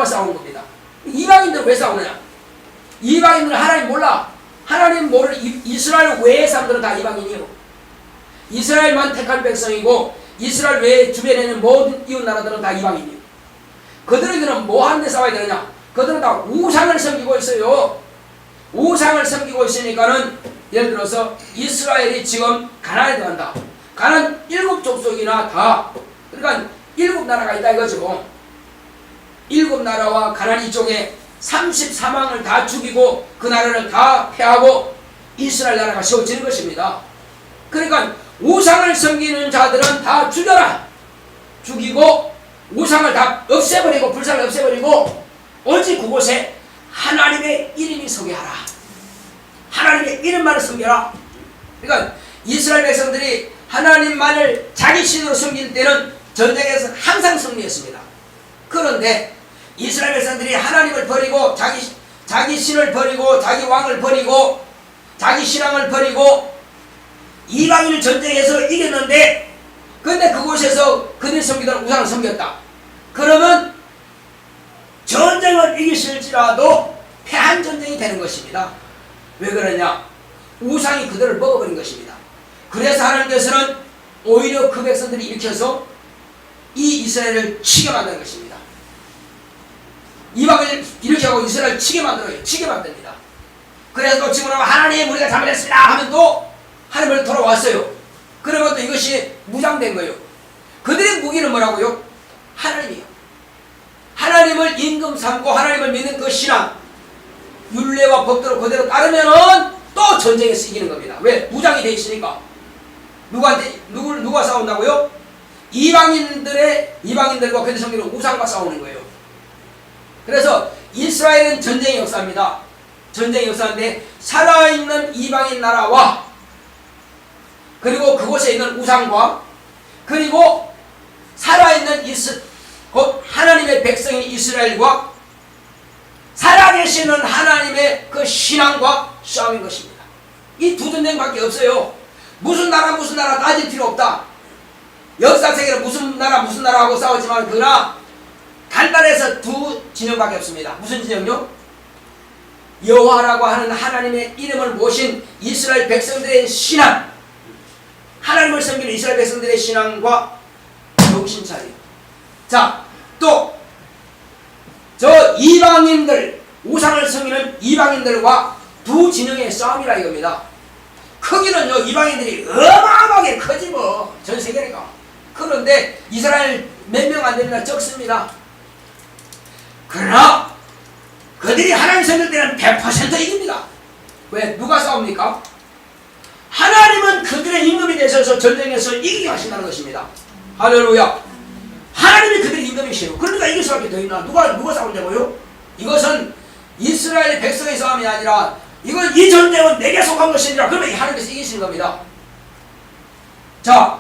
싸우는 겁니다. 이방인들 왜 싸우느냐? 이방인들은 하나님 몰라. 하나님 모를 이스라엘 외의 사람들은 다 이방인이요. 이스라엘만 택한 백성이고 이스라엘 외의 주변에 있는 모든 이웃 나라들은 다 이방인이요. 그들에게는 뭐 하는데 싸워야 되느냐? 그들은 다 우상을 섬기고 있어요. 우상을 섬기고 있으니까는 예를 들어서 이스라엘이 지금 가나안에 들어간다. 가나안 7족속이나 다, 그러니까 7나라가 있다 이거죠. 7나라와 가나안 이쪽에 34망을 다 죽이고 그 나라를 다 패하고 이스라엘 나라가 세워지는 것입니다. 그러니까 우상을 섬기는 자들은 다 죽여라. 죽이고 우상을 다 없애버리고 불상을 없애버리고 오직 그곳에 하나님의 이름이 서게하라. 하나님의 이름만을 섬겨라. 그러니까 이스라엘 백성들이 하나님만을 자기 신으로 섬길 때는 전쟁에서 항상 승리했습니다. 그런데 이스라엘 백성들이 하나님을 버리고 자기 신을 버리고 자기 왕을 버리고 자기 신앙을 버리고 이방인을 전쟁에서 이겼는데, 근데 그곳에서 그들이 섬기던 우상을 섬겼다. 그러면 전쟁을 이기실지라도 패한 전쟁이 되는 것입니다. 왜 그러냐? 우상이 그들을 먹어버린 것입니다. 그래서 하나님께서는 오히려 그 백성들이 일으켜서 이 이스라엘을 치게 만든 것입니다. 이방을 이렇게 하고 이스라엘을 치게 만들어요. 치게 만듭니다. 그래서 또 지금 하나님 우리가 잘못했습니다 하면 또 하나님을 돌아왔어요. 그러면 또 이것이 무장된 거예요. 그들의 무기는 뭐라고요? 하나님이요. 하나님을 임금 삼고 하나님을 믿는 그 신앙, 율례와 법대로 그대로 따르면은 또 전쟁에서 이기는 겁니다. 왜? 무장이 돼 있으니까. 누가 싸운다고요? 이방인들과 그들 성기는 우상과 싸우는 거예요. 그래서 이스라엘은 전쟁의 역사입니다. 전쟁의 역사인데 살아있는 이방인 나라와 그리고 그곳에 있는 우상과 그리고 살아있는 곧 하나님의 백성인 이스라엘과 살아계시는 하나님의 그 신앙과 싸움인 것입니다. 이 두 전쟁밖에 없어요. 무슨 나라 따질 필요 없다. 역사세계는 무슨 나라 하고 싸우지만 그러나 간단해서 두 진영밖에 없습니다. 무슨 진영요? 여호와라고 하는 하나님의 이름을 모신 이스라엘 백성들의 신앙, 하나님을 섬기는 이스라엘 백성들의 신앙과 정신 차려. 자, 또 저 이방인들, 우상을 섬기는 이방인들과 두 진영의 싸움이라 이겁니다. 크기는요, 이방인들이 어마어마하게 크지 뭐, 전 세계니까. 그런데 이스라엘 몇 명 안 됩니다. 적습니다. 그러나 그들이 하나님 섬길 때는 100% 이깁니다. 왜? 누가 싸웁니까? 하나님은 그들의 임금이 되셔서 전쟁에서 이기게 하신다는 것입니다. 할렐루야. 하나님이 그들의 임금이시오. 그러니까 이길 수밖에 더 있나? 누가 싸운다고요? 이것은 이스라엘 백성의 싸움이 아니라 이 전쟁은 내게 속한 것이니라. 그러면 하나님께서 이기시는 겁니다. 자,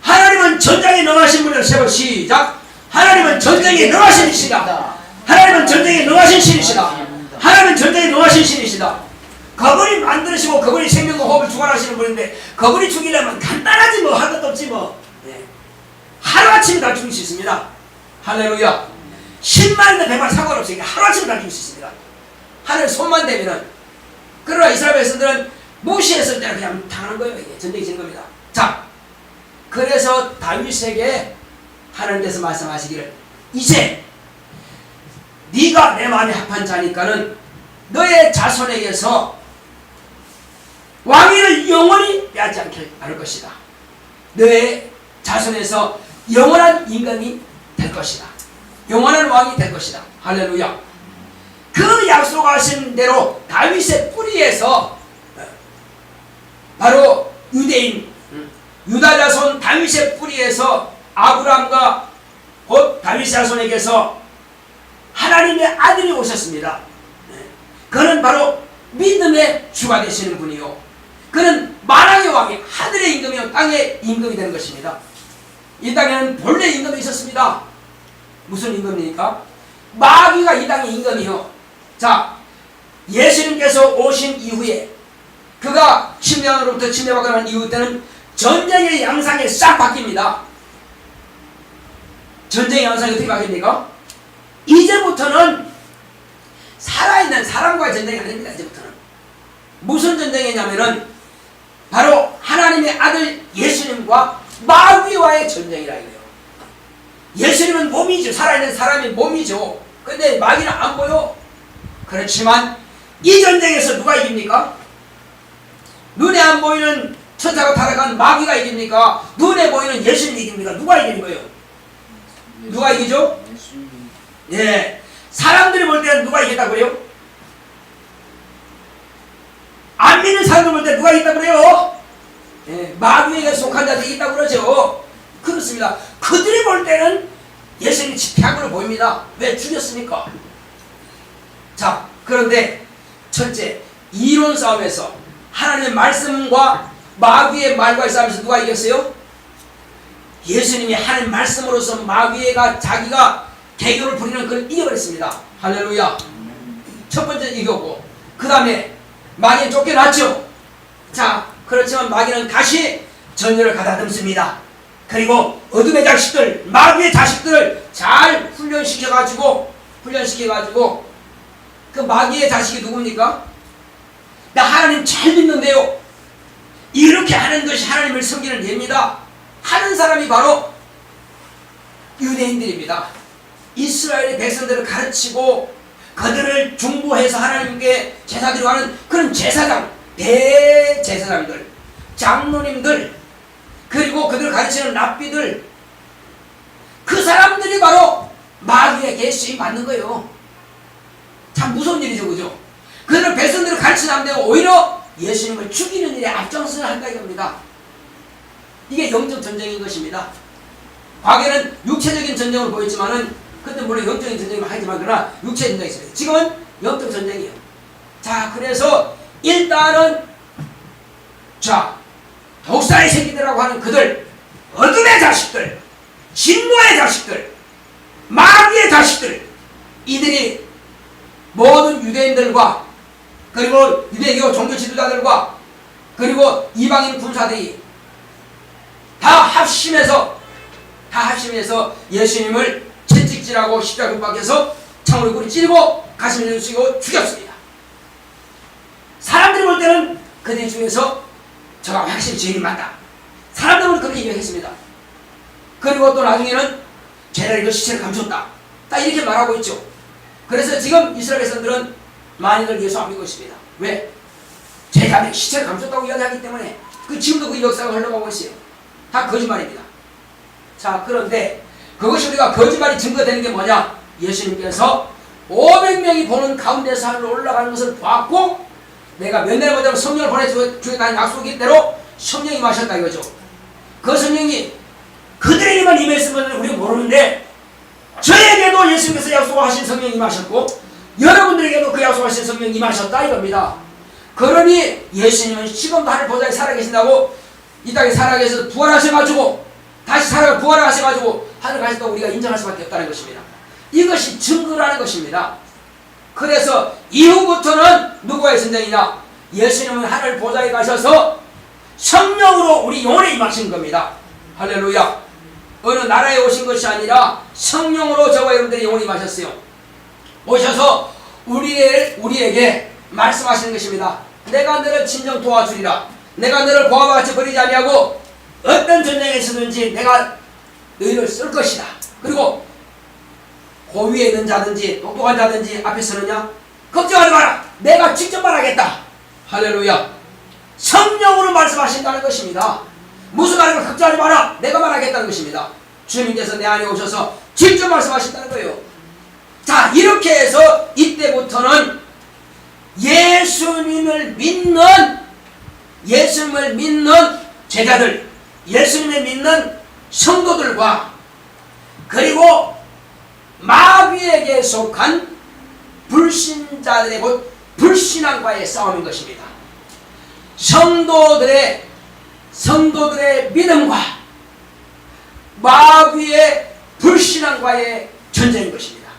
하나님은 전쟁에 능하신 분을 세워 시작. 하나님은 전쟁에 능하신 신이시다. 하나님은 전쟁에 능하신 신이시다. 하나님은 전쟁에 능하신 신이시다. 그분이 만드시고 그분이 생명과 호흡을 주관하시는 분인데 그분이 죽이려면 간단하지 뭐, 할 것도 없지 뭐. 하루아침에 다 죽일 수 있습니다. 할렐루야. 10만이나 100만 상관없으니까 하루아침에 다 죽일 수 있습니다. 하늘 손만 대면은. 그러나 이스라엘 백성들은 무시했을 때는 그냥 당하는 거예요. 이게 전쟁이 지는 겁니다. 자, 그래서 다윗에게 하나님께서 말씀하시기를 이제 네가 내 마음에 합한 자니까는 너의 자손에게서 왕위를 영원히 빼앗지 않을 것이다. 너의 자손에서 영원한 임금이 될 것이다. 영원한 왕이 될 것이다. 할렐루야. 그 약속하신 대로 다윗의 뿌리에서 바로 유대인 유다 자손 다윗의 뿌리에서 아브람과 곧 다윗 자손에게서 하나님의 아들이 오셨습니다. 그는 바로 믿음의 주가 되시는 분이요, 그는 만왕의 왕이 하늘의 임금이요 땅의 임금이 되는 것입니다. 이 땅에는 본래 임금이 있었습니다. 무슨 임금입니까? 마귀가 이 땅의 임금이요. 자, 예수님께서 오신 이후에 그가 십년으로부터 침례받고 난 이후 때는 전쟁의 양상이 싹 바뀝니다. 전쟁의 양상이 어떻게 바뀝니까? 이제부터는 살아있는 사람과의 전쟁이 아닙니다. 이제부터는 무슨 전쟁이냐면은 바로 하나님의 아들 예수님과 마귀와의 전쟁이라 이거예요. 예수님은 몸이죠. 살아있는 사람이 몸이죠. 근데 마귀는 안 보여. 그렇지만 이 전쟁에서 누가 이깁니까? 눈에 안 보이는 천사가 타락한 마귀가 이깁니까? 눈에 보이는 예수님이 이깁니까? 누가 이기는 거예요? 누가 이기죠? 예. 사람들이 볼 때는 누가 이겼다고 그래요? 안 믿는 사람들 볼 때 누가 이겼다고 그래요? 예. 마귀에게 속한 자들이 있다고 그러죠. 그렇습니다. 그들이 볼 때는 예수님이 집행으로 보입니다. 왜 죽였습니까? 자, 그런데 첫째, 이론 싸움에서 하나님의 말씀과 마귀의 말과의 싸움에서 누가 이겼어요? 예수님이 하나님 말씀으로서 마귀가 자기가 개교를 부리는 그걸 이겨버렸습니다. 할렐루야. 첫 번째 이겼고, 그 다음에 마귀는 쫓겨났죠. 자, 그렇지만 마귀는 다시 전열을 가다듬습니다. 그리고 어둠의 자식들, 마귀의 자식들을 잘 훈련시켜가지고 그 마귀의 자식이 누굽니까? 나 하나님 잘 믿는데요. 이렇게 하는 것이 하나님을 섬기는 예입니다. 하는 사람이 바로 유대인들입니다. 이스라엘의 백성들을 가르치고 그들을 중보해서 하나님께 제사드리고 하는 그런 제사장, 대제사장들, 장로님들, 그리고 그들을 가르치는 랍비들, 그 사람들이 바로 마귀에게 수임 받는 거예요. 참 무서운 일이죠, 그죠? 그들은 백성들을 가르치는 안 되고 오히려 예수님을 죽이는 일에 앞장서야 한다 이겁니다. 이게 영적 전쟁인 것입니다. 과거에는 육체적인 전쟁을 보였지만은 그때 물론 영적인 전쟁을 하지만 그러나 육체 전쟁이 있어요. 지금은 영적 전쟁이에요. 자, 그래서 일단은 자, 독사의 새끼들이라고 하는 그들, 어둠의 자식들, 진노의 자식들, 마귀의 자식들, 이들이 모든 유대인들과 그리고 유대교 종교 지도자들과 그리고 이방인 군사들이 다 합심해서 예수님을 채찍질하고 십자가 못 박혀서 창으로 꿀이 찌르고 가슴을 내리고 죽였습니다. 사람들이 볼 때는 그들 중에서 저가 확실히 죄인이 맞다. 사람들은 그렇게 얘기했습니다. 그리고 또 나중에는 쟤네가 이거 시체를 감췄다. 딱 이렇게 말하고 있죠. 그래서 지금 이스라엘 백성들은 많이들 예수 안 믿고 있습니다. 왜? 제가 시체를 감췄다고 이야기하기 때문에 지금도 그 역사가 흘러가고 있어요. 다 거짓말입니다. 자, 그런데 그것이 우리가 거짓말이 증거되는 게 뭐냐? 예수님께서 500명이 보는 가운데서 하늘로 올라가는 것을 봤고 내가 몇 년에 보자면 성령을 보내주겠다는 약속인 대로 성령이 임하셨다 이거죠. 그 성령이 그들에게만 임했을 것은 우리가 모르는데 저에게도 예수님께서 약속하신 성령이 임하셨고 여러분들에게도 그 약속하신 성령이 임하셨다 이겁니다. 그러니 예수님은 지금도 하늘 보좌에 살아계신다고 이 땅에 살아계셔서 부활하셔가지고 다시 부활하셔가지고 하늘 가셨다고 우리가 인정할 수밖에 없다는 것입니다. 이것이 증거라는 것입니다. 그래서 이후부터는 누구의 전쟁이냐? 예수님은 하늘 보좌에 가셔서 성령으로 우리 영혼에 임하신 겁니다. 할렐루야. 어느 나라에 오신 것이 아니라 성령으로 저와 여러분들의 영혼에 임하셨어요. 오셔서 우리에게 말씀하시는 것입니다. 내가 너를 진정 도와주리라. 내가 너를 고아와 같이 버리지 아니하고 어떤 전쟁에 서든지 내가 너희를 쓸 것이다. 그리고 고위에 있는 자든지 똑똑한 자든지 앞에 서느냐? 걱정하지 마라. 내가 직접 말하겠다. 할렐루야. 성령으로 말씀하신다는 것입니다. 무슨 말인가 걱정하지 마라. 내가 말하겠다는 것입니다. 주님께서 내 안에 오셔서 직접 말씀하신다는 거예요. 자, 이렇게 해서 이때부터는 예수님을 믿는 제자들, 예수님을 믿는 성도들과 그리고 마귀에게 속한 불신자들의 곧 불신앙과의 싸움인 것입니다. 성도들의 믿음과 마귀의 불신앙과의 전쟁인 것입니다.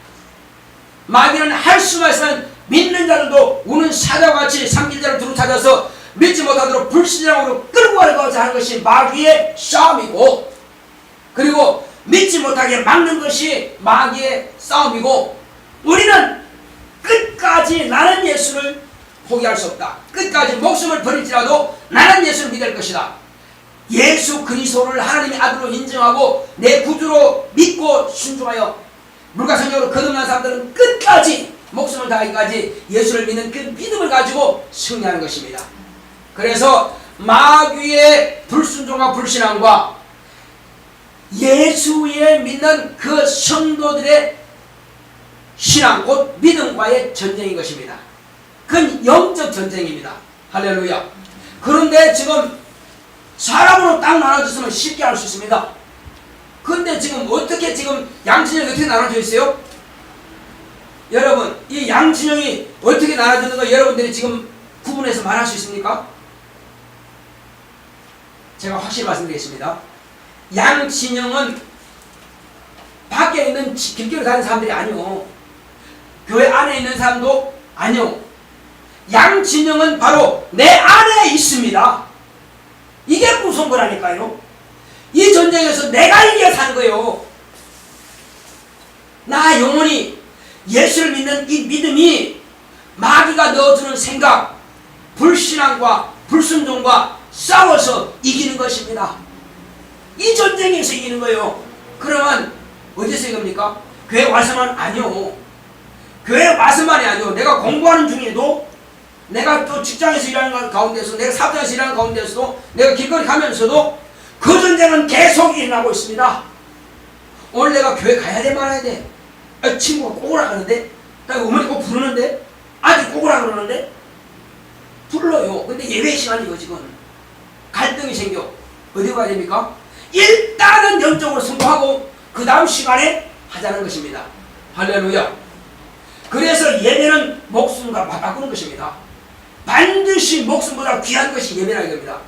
마귀는 할 수만 있으면 믿는 자들도 우는 사자와 같이 삼킬 자를 두루 찾아서 믿지 못하도록 불신앙으로 끌고 가려고자 하는 것이 마귀의 싸움이고, 그리고 믿지 못하게 막는 것이 마귀의 싸움이고, 우리는 끝까지 나는 예수를 포기할 수 없다. 끝까지 목숨을 버릴지라도 나는 예수를 믿을 것이다. 예수 그리스도를 하나님의 아들로 인정하고 내 구주로 믿고 순종하여 물과 성령으로 거듭난 사람들은 끝까지 목숨을 다하기까지 예수를 믿는 그 믿음을 가지고 승리하는 것입니다. 그래서 마귀의 불순종과 불신앙과 예수의 믿는 그 성도들의 신앙 곧 믿음과의 전쟁인 것입니다. 그건 영적 전쟁입니다. 할렐루야. 그런데 지금 사람으로 딱 나눠졌으면 쉽게 할 수 있습니다. 근데 지금 어떻게 지금 양진영이 어떻게 나눠져 있어요? 여러분, 이 양진영이 어떻게 나눠지는 거 여러분들이 지금 구분해서 말할 수 있습니까? 제가 확실히 말씀드리겠습니다. 양진영은 밖에 있는 길거리 다니는 사람들이 아니오. 교회 안에 있는 사람도 아니오. 양진영은 바로 내 안에 있습니다. 이게 무서운 거라니까요. 이 전쟁에서 내가 이겨 사는 거예요. 나 영원히 예수를 믿는 이 믿음이 마귀가 넣어주는 생각, 불신앙과 불순종과 싸워서 이기는 것입니다. 이 전쟁에서 이기는 거예요. 그러면 어디서 이깁니까? 교회 와서만 아니요. 교회 와서만이 아니요. 내가 공부하는 중에도, 내가 또 직장에서 일하는 가운데서, 내가 사업장에서 일하는 가운데서도, 내가 길거리 가면서도 그 전쟁은 계속 일어나고 있습니다. 오늘 내가 교회 가야 돼 말아야 돼? 친구가 꼭 오라 그러는데, 어머니 꼭 부르는데, 아들 꼭 오라 그러는데 불러요. 근데 예배 시간이고 지금 갈등이 생겨. 어디 가야 됩니까? 일단은 영적으로 성공하고 그 다음 시간에 하자는 것입니다. 할렐루야. 그래서 예배는 목숨과 바꾸는 것입니다. 반드시 목숨보다 귀한 것이 예배라 이겁니다.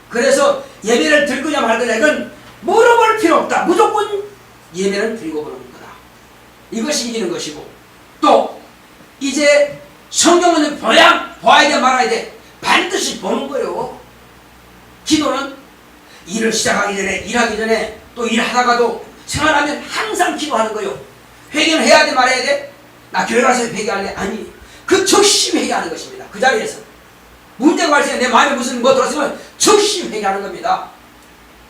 그래서 예배를 드릴 거냐 말 거냐 이건 물어볼 필요 없다. 무조건 예배는 드리고 보는 거다. 이것이 이기는 것이고, 또 이제 성경은 봐야 돼 말아야 돼. 반드시 보는 거예요. 기도는 일을 시작하기 전에, 일하기 전에, 또 일하다가도 생활하면 항상 기도하는 거예요. 회개는 해야 돼 말아야 돼? 나 교회 가서 회개할래? 아니, 그 즉시 회개하는 것입니다. 그 자리에서 문제가 발생해 내 마음에 무슨 뭐 들었으면 즉시 회개하는 겁니다.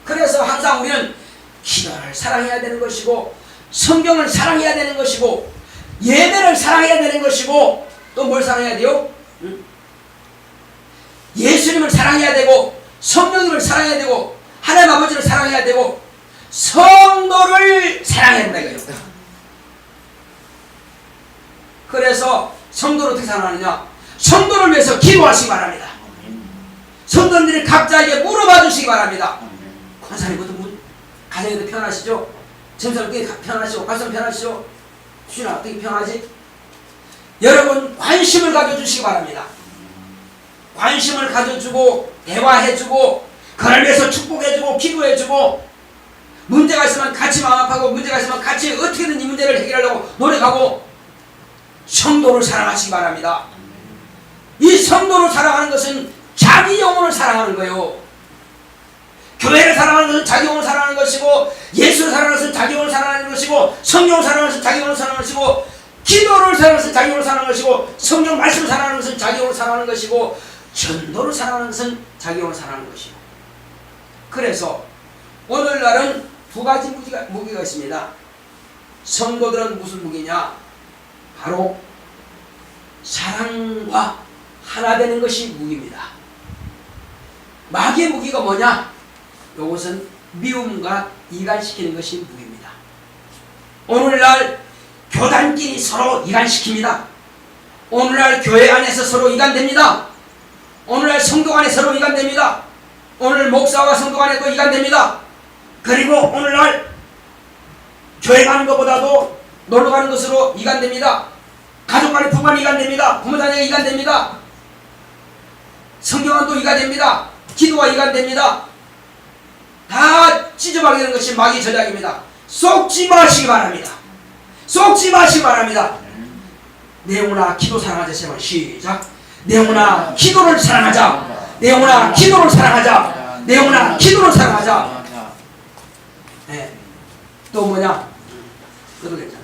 그래서 항상 우리는 기도를 사랑해야 되는 것이고, 성경을 사랑해야 되는 것이고, 예배를 사랑해야 되는 것이고, 또 뭘 사랑해야 돼요? 예수님을 사랑해야 되고, 성령님을 사랑해야 되고, 하나님 아버지를 사랑해야 되고, 성도를 사랑해야 된다 이거예요. 그래서 성도를 어떻게 사랑하느냐? 성도를 위해서 기도하시기 바랍니다. 성도들이 각자에게 물어봐 주시기 바랍니다. 권사님부터 가정에도 편하시죠? 점사님께 편하시죠? 가정 편하시죠? 주나 어떻게 편하지? 여러분 관심을 가져주시기 바랍니다. 관심을 가져주고 대화해주고 그를 위해서 축복해주고 기도해주고, 문제가 있으면 같이 마음 아파하고, 문제가 있으면 같이 어떻게든 이 문제를 해결하려고 노력하고, 성도를 사랑하시기 바랍니다. 이 성도를 사랑하는 것은 자기 영혼을 사랑하는 거예요. 교회를 사랑하는 것은 자기 영혼을 사랑하는 것이고, 예수를 사랑하는 것은 자기 영혼을 사랑하는 것이고, 성령을 사랑하는 것은 자기 영혼을 사랑하는 것이고, 기도를 사랑하는 것은 자기 영혼을 사랑하는 것이고, 성경 말씀을 사랑하는 것은 자기 영혼을 사랑하는 것이고, 전도를 사랑하는 것은 자기 영혼을 사랑하는 것이고. 그래서 오늘날은 두 가지 무기가 있습니다. 성도들은 무슨 무기냐? 바로 사랑과 하나 되는 것이 무기입니다. 마귀의 무기가 뭐냐? 이것은 미움과 이간시키는 것이 무기입니다. 오늘날 교단끼리 서로 이간시킵니다. 오늘날 교회 안에서 서로 이간됩니다. 오늘날 성도 안에 서로 이간됩니다. 오늘 목사와 성도 간에도 이간됩니다. 그리고 오늘날 교회 가는 것보다도 놀러 가는 것으로 이간됩니다. 가족 간에 부부간 이간됩니다. 부모 자녀가 이간됩니다. 성경안도 이간됩니다. 기도가 이간됩니다. 다 찢어버리게 되는 것이 마귀의 전략입니다. 속지 마시기 바랍니다. 속지 마시기 바랍니다. 내 영혼아 기도 사랑하자. 세 번 시작. 내 영혼아 기도를 사랑하자. 내 영혼아 기도를 사랑하자. 내 영혼아 기도를 사랑하자. 네. 또 뭐냐? 그러겠죠.